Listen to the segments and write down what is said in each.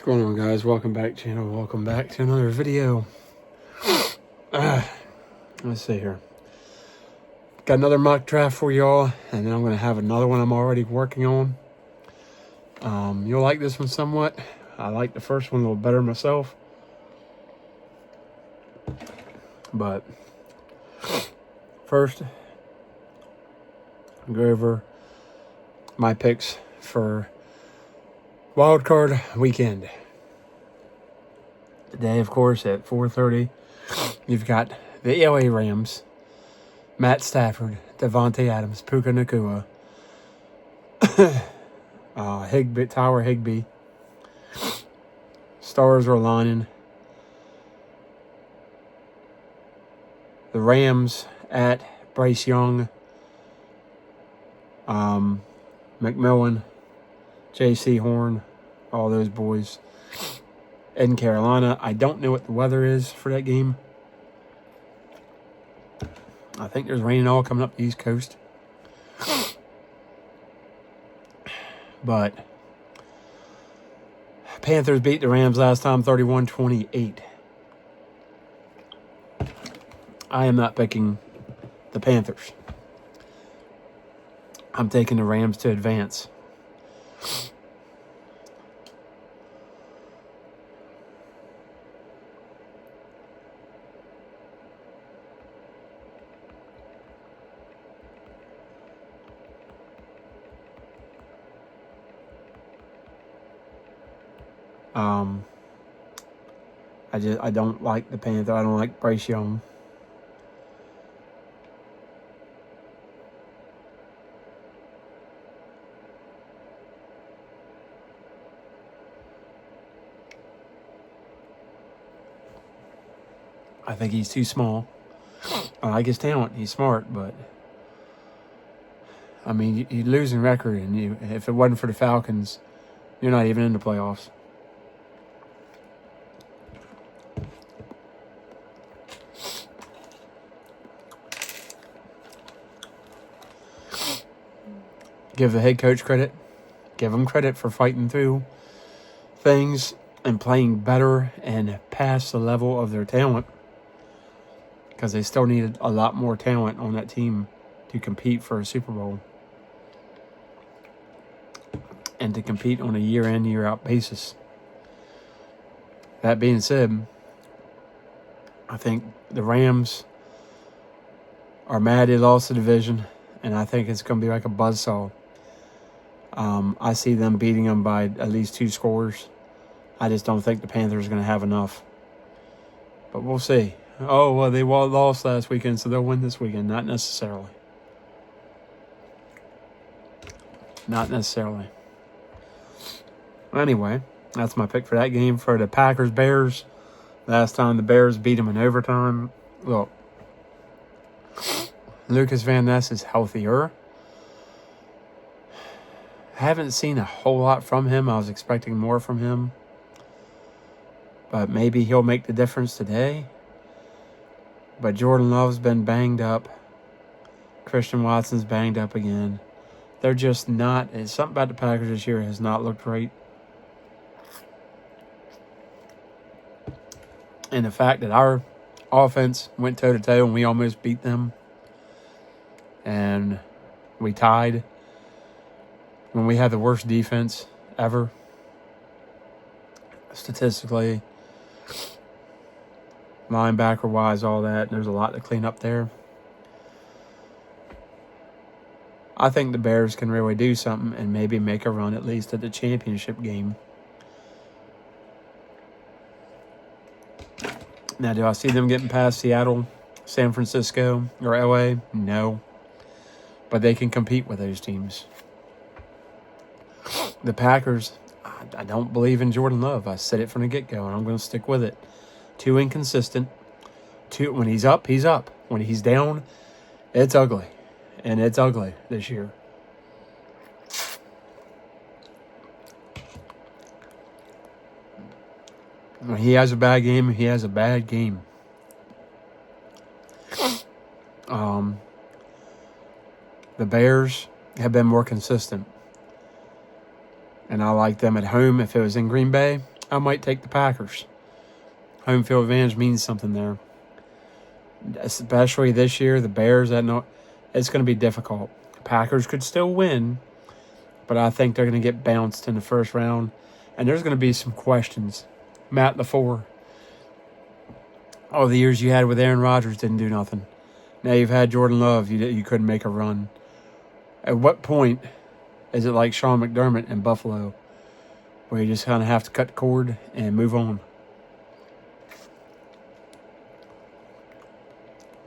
What's going on, guys? Welcome back, channel. Welcome back to another video. Let's see here. Got another mock draft for y'all, and then I'm going to have another one I'm already working on. You'll like this one somewhat. I like the first one a little better myself. But first, I'll go over my picks for wild card weekend. Today, of course, at 4:30, you've got the LA Rams, Matt Stafford, Devontae Adams, Puka Nacua, Tyler Higbee. Stars are aligning. The Rams at Bryce Young, McMillan, J.C. Horn, all those boys. In Carolina, I don't know what the weather is for that game. I think there's rain and all coming up the East Coast. But Panthers beat the Rams last time 31-28. I am not picking the Panthers. I'm taking the Rams to advance. I don't like the Panthers. I don't like Bryce Young. I think he's too small. I like his talent. He's smart, but I mean, you're losing record, and if it wasn't for the Falcons, you're not even in the playoffs. Give the head coach credit. Give him credit for fighting through things and playing better and past the level of their talent, because they still needed a lot more talent on that team to compete for a Super Bowl and to compete on a year-in, year-out basis. That being said, I think the Rams are mad they lost the division, and I think it's going to be like a buzzsaw. I see them beating them by at least 2 scores. I just don't think the Panthers are going to have enough. But we'll see. Oh, well, they lost last weekend, so they'll win this weekend. Not necessarily. Not necessarily. Anyway, that's my pick for that game. For the Packers-Bears, last time the Bears beat them in overtime. Look, Lucas Van Ness is healthier. I haven't seen a whole lot from him. I was expecting more from him. But maybe he'll make the difference today. But Jordan Love's been banged up. Christian Watson's banged up again. They're just not. Something about the Packers this year has not looked right. And the fact that our offense went toe-to-toe and we almost beat them. And we tied when we had the worst defense ever. Statistically, linebacker-wise, all that. There's a lot to clean up there. I think the Bears can really do something and maybe make a run at least at the championship game. Now, do I see them getting past Seattle, San Francisco, or LA? No. But they can compete with those teams. The Packers, I don't believe in Jordan Love. I said it from the get-go, and I'm going to stick with it. Too inconsistent. When he's up, he's up. When he's down, it's ugly. And it's ugly this year. When he has a bad game, he has a bad game. The Bears have been more consistent. And I like them at home. If it was in Green Bay, I might take the Packers. Home field advantage means something there. Especially this year, the Bears, it's going to be difficult. Packers could still win, but I think they're going to get bounced in the first round. And there's going to be some questions. Matt LaFleur, all the years you had with Aaron Rodgers didn't do nothing. Now you've had Jordan Love, you couldn't make a run. At what point is it like Sean McDermott in Buffalo, where you just kind of have to cut the cord and move on?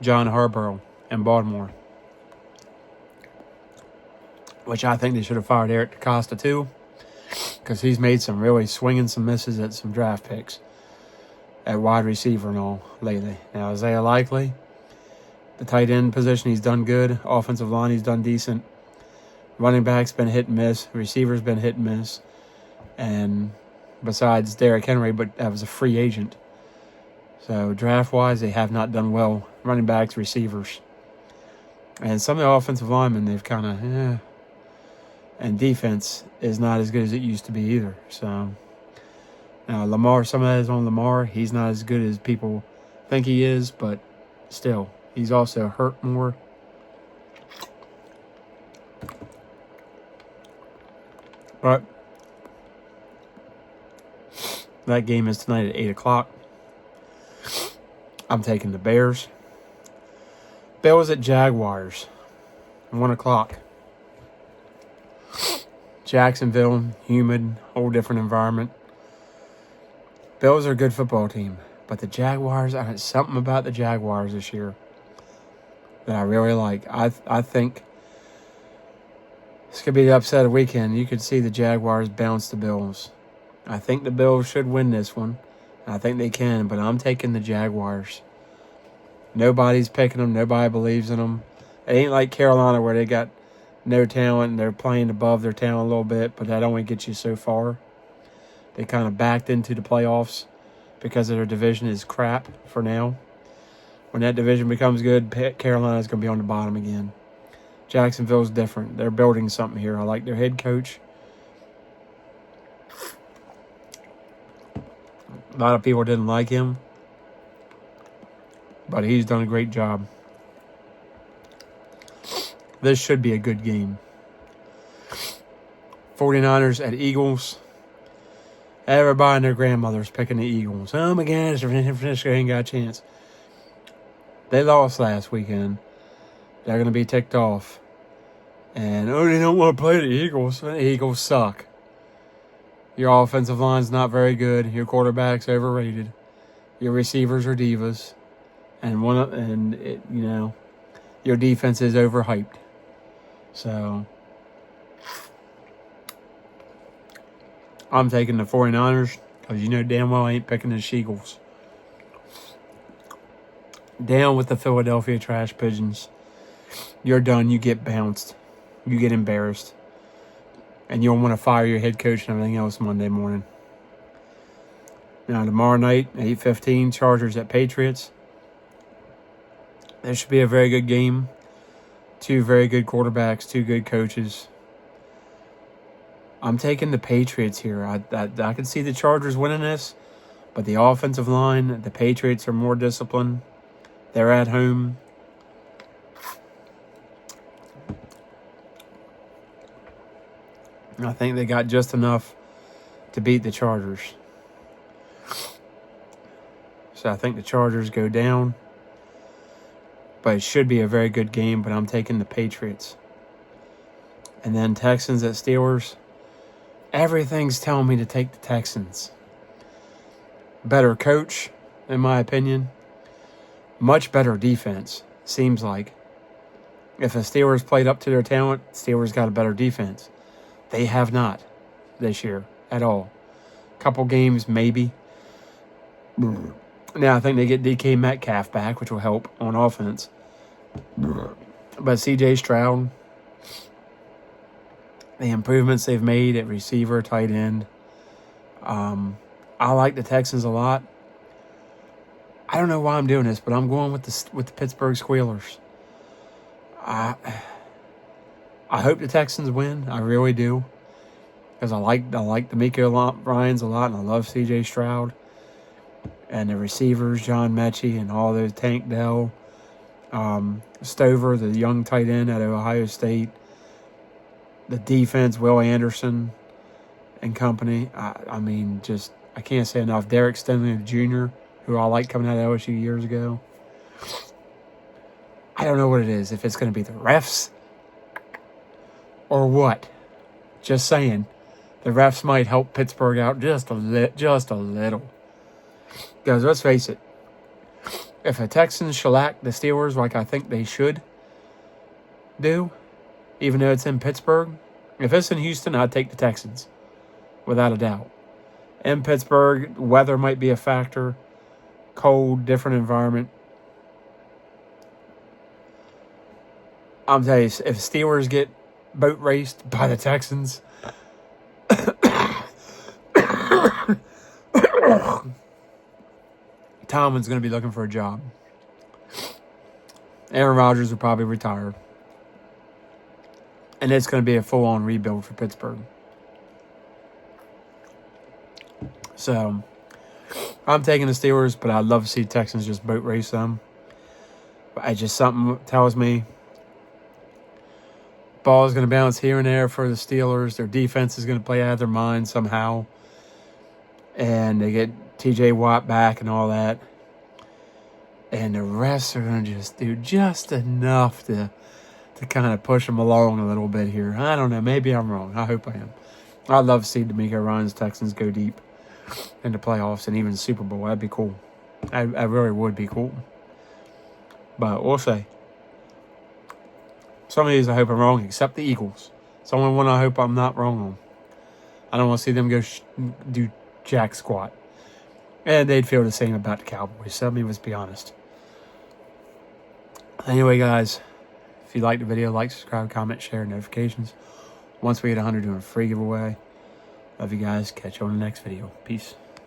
John Harbaugh in Baltimore, which I think they should have fired Eric DeCosta too, because he's made some really swinging some misses at some draft picks at wide receiver and all lately. Now, Isaiah Likely, the tight end position, he's done good. Offensive line, he's done decent. Running back's been hit and miss. Receiver's been hit and miss. And besides Derrick Henry, but that was a free agent. So draft-wise, they have not done well. Running backs, receivers. And some of the offensive linemen, they've kind of, And defense is not as good as it used to be either. So now Lamar, some of that is on Lamar. He's not as good as people think he is, but still, he's also hurt more. But that game is tonight at 8 o'clock. I'm taking the Bears. Bills at Jaguars, 1 o'clock. Jacksonville, humid, whole different environment. Bills are a good football team, but the Jaguars, something about the Jaguars this year that I really like. I think this could be the upset of the weekend. You could see the Jaguars bounce the Bills. I think the Bills should win this one. I think they can, but I'm taking the Jaguars. Nobody's picking them. Nobody believes in them. It ain't like Carolina where they got no talent and they're playing above their talent a little bit, but that only gets you so far. They kind of backed into the playoffs because their division is crap for now. When that division becomes good, Carolina's going to be on the bottom again. Jacksonville's different. They're building something here. I like their head coach. A lot of people didn't like him, but he's done a great job. This should be a good game. 49ers at Eagles. Everybody and their grandmother's picking the Eagles. Oh my gosh, San Francisco ain't got a chance. They lost last weekend. They're going to be ticked off. And, they don't want to play the Eagles. The Eagles suck. Your offensive line's not very good. Your quarterback's overrated. Your receivers are divas. And your defense is overhyped. So I'm taking the 49ers because you know damn well I ain't picking the Eagles. Down with the Philadelphia Trash Pigeons. You're done. You get bounced. You get embarrassed. And you'll want to fire your head coach and everything else Monday morning. Now, tomorrow night, 8:15, Chargers at Patriots. This should be a very good game. Two very good quarterbacks, two good coaches. I'm taking the Patriots here. I can see the Chargers winning this, but the offensive line, the Patriots are more disciplined. They're at home. I think they got just enough to beat the Chargers. So I think the Chargers go down. But it should be a very good game, but I'm taking the Patriots. And then Texans at Steelers. Everything's telling me to take the Texans. Better coach, in my opinion. Much better defense, seems like. If the Steelers played up to their talent, Steelers got a better defense. They have not this year at all. Couple games, maybe. Now I think they get DK Metcalf back, which will help on offense. But CJ Stroud, the improvements they've made at receiver, tight end. I like the Texans a lot. I don't know why I'm doing this, but I'm going with the Pittsburgh Squealers. I hope the Texans win. I really do. because I like D'Amico Ryans a lot, and I love C.J. Stroud. And the receivers, John Mechie and all those, Tank Dell, Stover, the young tight end at Ohio State. The defense, Will Anderson and company. I mean, just, I can't say enough. Derek Stingley Jr., who I liked coming out of LSU years ago. I don't know what it is. If it's going to be the refs or what. Just saying. The refs might help Pittsburgh out just a little. Because let's face it. If the Texans shellac the Steelers like I think they should do, even though it's in Pittsburgh, if it's in Houston, I'd take the Texans. Without a doubt. In Pittsburgh, weather might be a factor. Cold, different environment. I'm telling you, if Steelers get boat raced by the Texans, Tomlin's going to be looking for a job. Aaron Rodgers will probably retire. And it's going to be a full-on rebuild for Pittsburgh. So, I'm taking the Steelers, but I'd love to see Texans just boat race them. But I just, something tells me ball is going to bounce here and there for the Steelers. Their defense is going to play out of their mind somehow. And they get T.J. Watt back and all that. And the refs are going to just do just enough to kind of push them along a little bit here. I don't know. Maybe I'm wrong. I hope I am. I'd love to see D'Amico Ryans Texans go deep in the playoffs and even the Super Bowl. That'd be cool. I really would be cool. But we'll see. Some of these I hope I'm wrong, except the Eagles. It's the only one I hope I'm not wrong on. I don't want to see them go do jack squat. And they'd feel the same about the Cowboys. So, let's be honest. Anyway, guys, if you liked the video, like, subscribe, comment, share, notifications. Once we get 100, doing a free giveaway. Love you guys. Catch you on the next video. Peace.